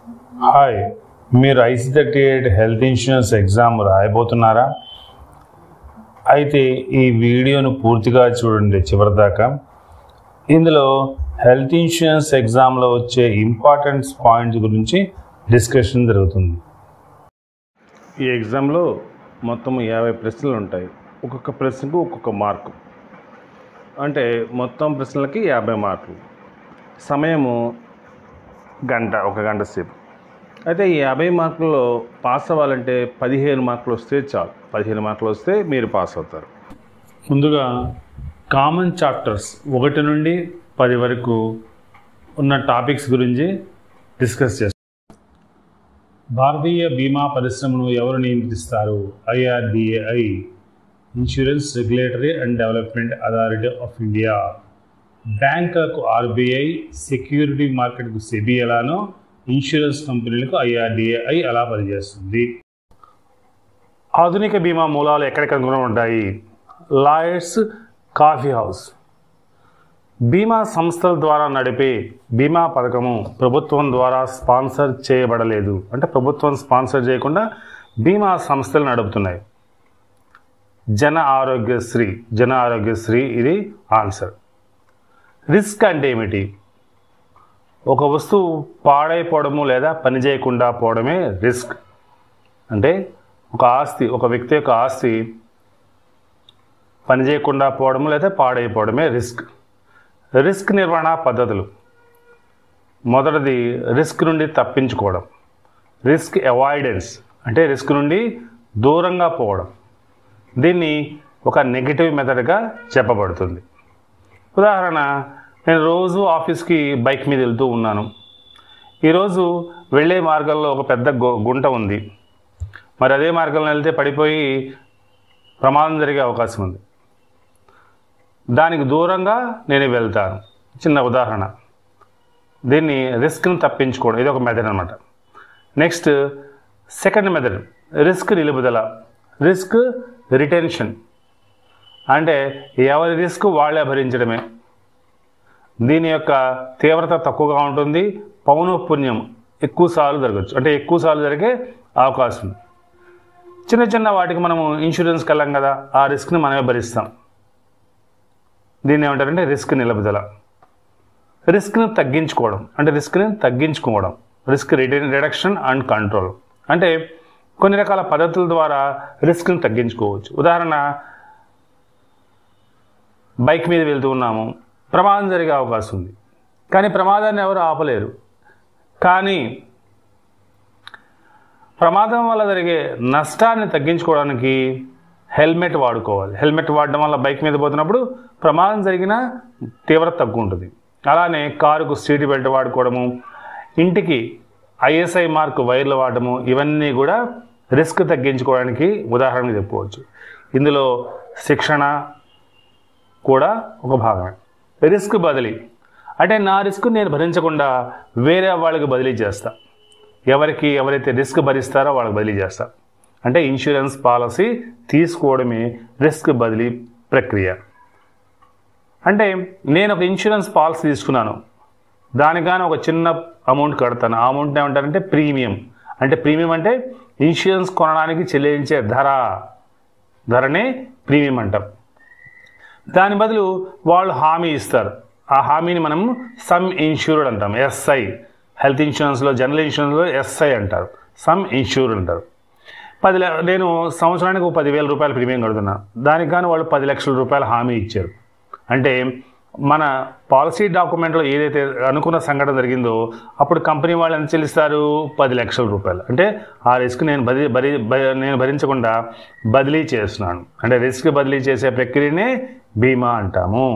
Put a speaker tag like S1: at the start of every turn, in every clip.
S1: Hi, మీరు IC38 health insurance exam రాయబోతున్నారా? అయితే ఈ వీడియోను పూర్తిగా చూడండి చివరిదాకా. ఇందులో హెల్త్ ఇన్సూరెన్స్ ఎగ్జామ్లో వచ్చే ఇంపార్టెంట్ పాయింట్స్ గురించి డిస్కషన్ జరుగుతుంది. ఈ ఎగ్జామ్లో మొత్తం 50 ప్రశ్నలు ఉంటాయి. ఒక్కొక్క ప్రశ్నకు ఒక్కొక్క మార్కు, అంటే మొత్తం ప్రశ్నలకి 50 మార్కులు. సమయము ఒక గంట సేపు. అయితే ఈ 50 మార్కుల్లో పాస్ అవ్వాలంటే 15 మార్కులు వస్తే చాలు. 15 మార్కులు వస్తే మీరు పాస్ అవుతారు. ముందుగా కామన్ చాప్టర్స్ 1 నుండి 10 వరకు ఉన్న టాపిక్స్ గురించి డిస్కస్ చేస్తాం. భారతీయ బీమా పరిశ్రమను ఎవరు నియంత్రిస్తారు? IRDAI, insurance regulatory and development authority of India. బ్యాంకులకు RBI, సెక్యూరిటీ మార్కెట్కు SEBI ఎలానో ఇన్సూరెన్స్ కంపెనీలకు IRDAI అలా పనిచేస్తుంది. ఆధునిక బీమా మూలాలు ఎక్కడెక్కడ ఉంటాయి? Lawyers, coffee house. బీమా సంస్థల ద్వారా నడిపే బీమా పథకము ప్రభుత్వం ద్వారా స్పాన్సర్ చేయబడలేదు. అంటే ప్రభుత్వం స్పాన్సర్ చేయకుండా బీమా సంస్థలు నడుపుతున్నాయి. జన ఆరోగ్యశ్రీ ఇది ఆన్సర్. రిస్క్ అంటే ఏమిటి? ఒక వస్తువు పాడైపోవడము లేదా పని చేయకుండా పోవడమే రిస్క్. అంటే ఒక వ్యక్తి యొక్క ఆస్తి పని చేయకుండా పోవడము లేదా పాడైపోవడమే రిస్క్. రిస్క్ నిర్వహణ పద్ధతులు. మొదటిది రిస్క్ నుండి తప్పించుకోవడం. రిస్క్ అవాయిడెన్స్ అంటే రిస్క్ నుండి దూరంగా పోవడం. దీన్ని ఒక నెగటివ్ మెథడ్గా చెప్పబడుతుంది. ఉదాహరణ, నేను రోజు ఆఫీస్కి బైక్ మీద వెళ్తూ ఉన్నాను. ఈరోజు వెళ్ళే మార్గంలో ఒక పెద్ద గుంట ఉంది. మరి అదే మార్గంలో వెళ్తే పడిపోయి ప్రమాదం జరిగే అవకాశం ఉంది. దానికి దూరంగా నేను వెళ్తాను. చిన్న ఉదాహరణ. దీన్ని రిస్క్ని తప్పించుకోవడం, ఇది ఒక మెథడ్ అనమాట. నెక్స్ట్ సెకండ్ మెథడ్ రిస్క్ నిలుపుదల. రిస్క్ రిటెన్షన్ అంటే ఎవరి రిస్క్ వాళ్ళే భరించడమే. దీని యొక్క తీవ్రత తక్కువగా ఉంటుంది. పౌనఃపున్యం ఎక్కువసార్లు జరగచ్చు, అంటే ఎక్కువసార్లు జరిగే అవకాశం ఉంది. చిన్న వాటికి మనము ఇన్సూరెన్స్కి వెళ్ళాం కదా, ఆ రిస్క్ని మనమే భరిస్తాం. దీన్ని ఏమంటారంటే రిస్క్ నిలుపుదల. రిస్క్ని తగ్గించుకోవడం అంటే రిస్క్ రిడక్షన్ అండ్ కంట్రోల్ అంటే కొన్ని రకాల పద్ధతుల ద్వారా రిస్క్ని తగ్గించుకోవచ్చు. ఉదాహరణ, బైక్ మీద వెళ్తూ ఉన్నాము, ప్రమాదం జరిగే అవకాశం ఉంది. కానీ ప్రమాదాన్ని ఎవరు ఆపలేరు. కానీ ప్రమాదం వల్ల జరిగే నష్టాన్ని తగ్గించుకోవడానికి హెల్మెట్ వాడుకోవాలి. హెల్మెట్ వాడడం వల్ల బైక్ మీద పోతున్నప్పుడు ప్రమాదం జరిగిన తీవ్రత తక్కువ ఉంటుంది. అలానే కారుకు సీట్ బెల్ట్ వాడుకోవడము, ఇంటికి ISI మార్క్ వైర్లు వాడడము, ఇవన్నీ కూడా రిస్క్ తగ్గించుకోవడానికి ఉదాహరణగా చెప్పుకోవచ్చు. ఇందులో శిక్షణ కూడా ఒక భాగమే. రిస్క్ బదిలీ అంటే నా రిస్క్ నేను భరించకుండా వేరే వాళ్ళకి బదిలీ చేస్తా. ఎవరైతే రిస్క్ భరిస్తారో వాళ్ళకి బదిలీ చేస్తా. అంటే ఇన్సూరెన్స్ పాలసీ తీసుకోవడమే రిస్క్ బదిలీ ప్రక్రియ. అంటే నేను ఒక ఇన్సూరెన్స్ పాలసీ తీసుకున్నాను, దానికని ఒక చిన్న అమౌంట్ కడతాను. ఆ అమౌంట్ ఏమంటారంటే ప్రీమియం. అంటే ప్రీమియం అంటే ఇన్సూరెన్స్ కొనడానికి చెల్లించే ధరనే ప్రీమియం అంటాం. దాని బదులు వాళ్ళు హామీ ఇస్తారు. ఆ హామీని మనం సమ్ ఇన్సూర్డ్ అంటాం. SI హెల్త్ ఇన్సూరెన్స్లో, జనరల్ ఇన్సూరెన్స్లో SI అంటారు, సమ్ ఇన్సూర్డ్ అంటారు. నేను సంవత్సరానికి 10,000 రూపాయలు ప్రీమియం కడుతున్నాను. దానికి కానీ వాళ్ళు 10 లక్షల రూపాయలు హామీ ఇచ్చారు. అంటే మన పాలసీ డాక్యుమెంట్లో ఏదైతే అనుకున్న సంఘటన జరిగిందో అప్పుడు కంపెనీ వాళ్ళు ఎంత చెల్లిస్తారు? 10 లక్షల రూపాయలు. అంటే ఆ రిస్క్ నేను భరించకుండా బదిలీ చేస్తున్నాను. అంటే రిస్క్ బదిలీ చేసే ప్రక్రియనే బీమా అంటాము.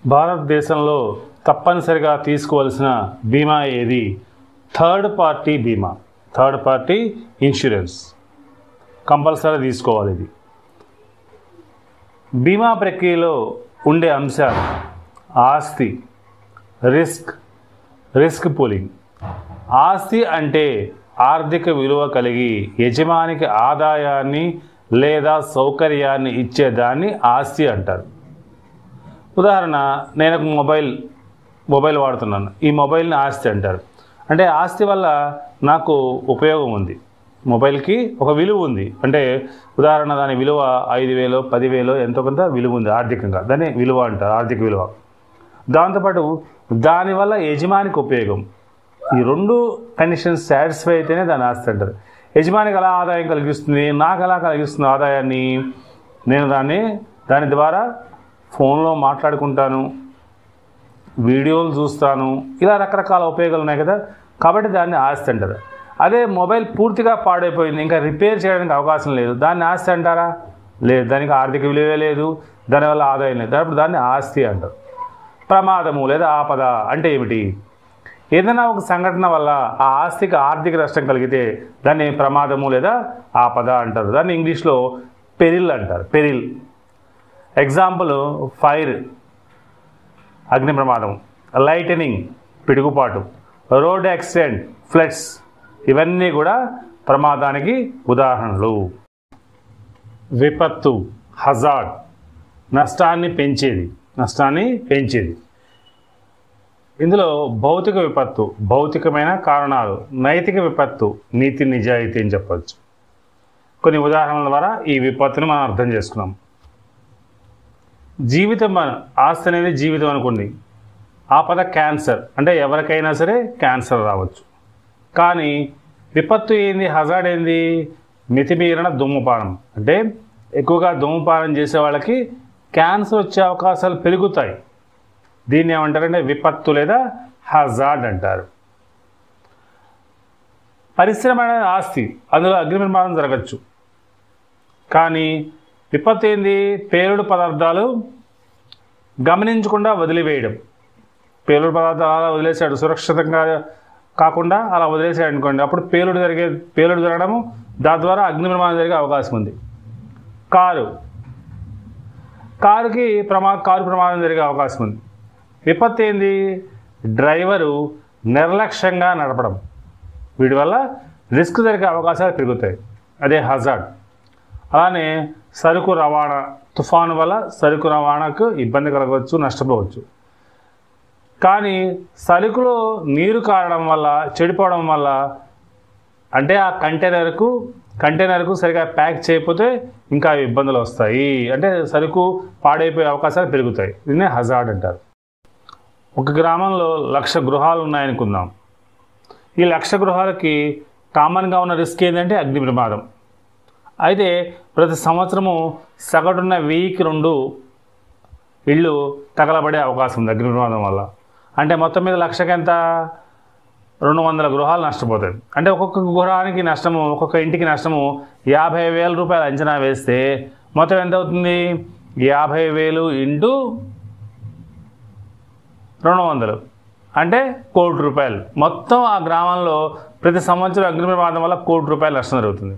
S1: భారతదేశంలో తప్పనిసరిగా తీసుకోవాల్సిన బీమా ఏది? థర్డ్ పార్టీ బీమా, థర్డ్ పార్టీ ఇన్సూరెన్స్ కంపల్సరీ తీసుకోవాలి. ఇది బీమా ప్రక్రియలో ఉండే అంశాలు: ఆస్తి, రిస్క్ పూలింగ్. ఆస్తి అంటే ఆర్థిక విలువ కలిగి యజమానికి ఆదాయాన్ని లేదా సౌకర్యాన్ని ఇచ్చేదాన్ని ఆస్తి అంటారు. ఉదాహరణ, నేను ఒక మొబైల్ వాడుతున్నాను. ఈ మొబైల్ని ఆస్తి అంటారు. అంటే ఆస్తి వల్ల నాకు ఉపయోగం ఉంది, మొబైల్కి ఒక విలువ ఉంది. అంటే ఉదాహరణ దాని విలువ 5,000 10,000 ఎంతో కొంత విలువ ఉంది ఆర్థికంగా, దాన్ని విలువ అంటారు, ఆర్థిక విలువ. దాంతోపాటు దానివల్ల యజమానికి ఉపయోగం. ఈ రెండు కండిషన్స్ సాటిస్ఫై అయితేనే దాన్ని ఆస్తి అంటారు. యజమానికి ఎలా ఆదాయం కలిగిస్తుంది, నాకు ఎలా కలిగిస్తుంది ఆదాయాన్ని, నేను దాని ద్వారా ఫోన్లో మాట్లాడుకుంటాను, వీడియోలు చూస్తాను, ఇలా రకరకాల ఉపయోగాలు ఉన్నాయి కదా, కాబట్టి దాన్ని ఆస్తి అంటారు. అదే మొబైల్ పూర్తిగా పాడైపోయింది, ఇంకా రిపేర్ చేయడానికి అవకాశం లేదు, దాన్ని ఆస్తి అంటారా? లేదు, దానికి ఆర్థిక విలువే లేదు, దానివల్ల ఆదాయం లేదు, అప్పుడు దాన్ని ఆస్తి అంటారు. ప్రమాదము లేదా ఆపద అంటే ఏమిటి? ఏదైనా ఒక సంఘటన వల్ల ఆ ఆస్తికి ఆర్థిక నష్టం కలిగితే దాన్ని ప్రమాదము లేదా ఆపద అంటారు. దాన్ని ఇంగ్లీష్లో పెరిల్ అంటారు, పెరిల్. ఎగ్జాంపుల్ ఫైర్ అగ్ని ప్రమాదం, లైటనింగ్ పిడుగుపాటు, రోడ్ యాక్సిడెంట్ ఫ్లడ్స్, ఇవన్నీ కూడా ప్రమాదానికి ఉదాహరణలు. విపత్తు హజార్డ్ నష్టాన్ని పెంచేది. ఇందులో భౌతిక విపత్తు భౌతికమైన కారణాలు, నైతిక విపత్తు నీతి నిజాయితీ అని చెప్పవచ్చు. కొన్ని ఉదాహరణల ద్వారా ఈ విపత్తును మనం అర్థం చేసుకున్నాం. జీవితం, ఆస్తి అనేది జీవితం అనుకోండి. ఆపద క్యాన్సర్, అంటే ఎవరికైనా సరే క్యాన్సర్ రావచ్చు. కానీ విపత్తు ఏంది, హజార్డ్ ఏంది? మితిమీరిన ధూమపానం, అంటే ఎక్కువగా ధూమపానం చేసే వాళ్ళకి క్యాన్సర్ వచ్చే అవకాశాలు పెరుగుతాయి. దీన్ని ఏమంటారంటే విపత్తు లేదా హజార్డ్ అంటారు. పరిశ్రమ అనేది ఆస్తి, అందులో అగ్ని ప్రమాదం జరగచ్చు. కానీ విపత్తు ఏంది? పేలుడు పదార్థాలు గమనించకుండా వదిలివేయడం. పేలుడు పదార్థాలు అలా వదిలేసాడు, సురక్షితంగా కాకుండా అలా వదిలేసాడు అనుకోండి, అప్పుడు పేలుడు జరగడము, దాని ద్వారా అగ్ని ప్రమాదం జరిగే అవకాశం ఉంది. కారుకి కారు ప్రమాదం జరిగే అవకాశం ఉంది. విపత్తు ఏంది? డ్రైవరు నిర్లక్ష్యంగా నడపడం, వీటి వల్ల రిస్క్ జరిగే అవకాశాలు పెరుగుతాయి, అదే హజార్డ్. అలానే సరుకు రవాణా, తుఫాను వల్ల సరుకు రవాణాకు ఇబ్బంది కలగవచ్చు, నష్టపోవచ్చు. కానీ సరుకులో నీరు కారడం వల్ల, చెడిపోవడం వల్ల, అంటే ఆ కంటైనర్కు సరిగా ప్యాక్ చేయకపోతే ఇంకా ఇబ్బందులు వస్తాయి, అంటే సరుకు పాడైపోయే అవకాశాలు పెరుగుతాయి. దీన్నే హజార్డ్ అంటారు. ఒక గ్రామంలో 1,00,000 గృహాలు ఉన్నాయనుకుందాం. ఈ 1,00,000 గృహాలకి కామన్గా ఉన్న రిస్క్ ఏంటంటే అగ్ని ప్రమాదం. అయితే ప్రతి సంవత్సరము సగటున 1000కి 2 ఇళ్ళు తగలబడే అవకాశం ఉంది అగ్ని ప్రమాదం వల్ల. అంటే మొత్తం మీద 1,00,000కి ఎంత? 200 గృహాలు నష్టపోతాయి. అంటే ఒక్కొక్క గృహానికి నష్టము, ఒక్కొక్క ఇంటికి నష్టము 50,000 రూపాయలు అంచనా వేస్తే మొత్తం ఎంత అవుతుంది? 50,000 ఇంటూ 200 అంటే 1 కోటి రూపాయలు. మొత్తం ఆ గ్రామంలో ప్రతి సంవత్సరం అగ్ని ప్రమాదం వల్ల 1 కోటి రూపాయలు నష్టం జరుగుతుంది.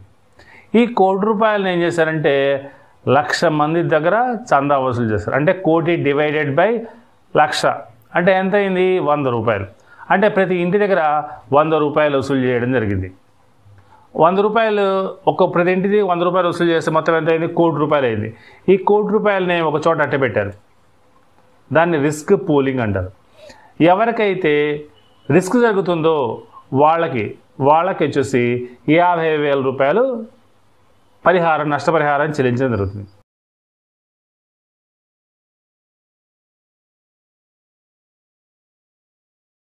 S1: ఈ 1 కోటి రూపాయలను ఏం చేశారంటే 1,00,000 మంది దగ్గర చందా వసూలు చేస్తారు. అంటే 1 కోటి డివైడెడ్ బై 1,00,000 అంటే ఎంత అయింది? 100 రూపాయలు. అంటే ప్రతి ఇంటి దగ్గర 100 రూపాయలు వసూలు చేయడం జరిగింది. 100 రూపాయలు ప్రతి ఇంటిది 100 రూపాయలు వసూలు చేస్తే మొత్తం ఎంత అయింది? 1 కోటి రూపాయలు అయింది. ఈ 1 కోటి రూపాయలని ఒక చోట అట్టబెట్టారు, దాన్ని రిస్క్ పూలింగ్ అంటారు. ఎవరికైతే రిస్క్ జరుగుతుందో వాళ్ళకి వచ్చేసి 50,000 రూపాయలు నష్టపరిహారం చెల్లించడం జరుగుతుంది.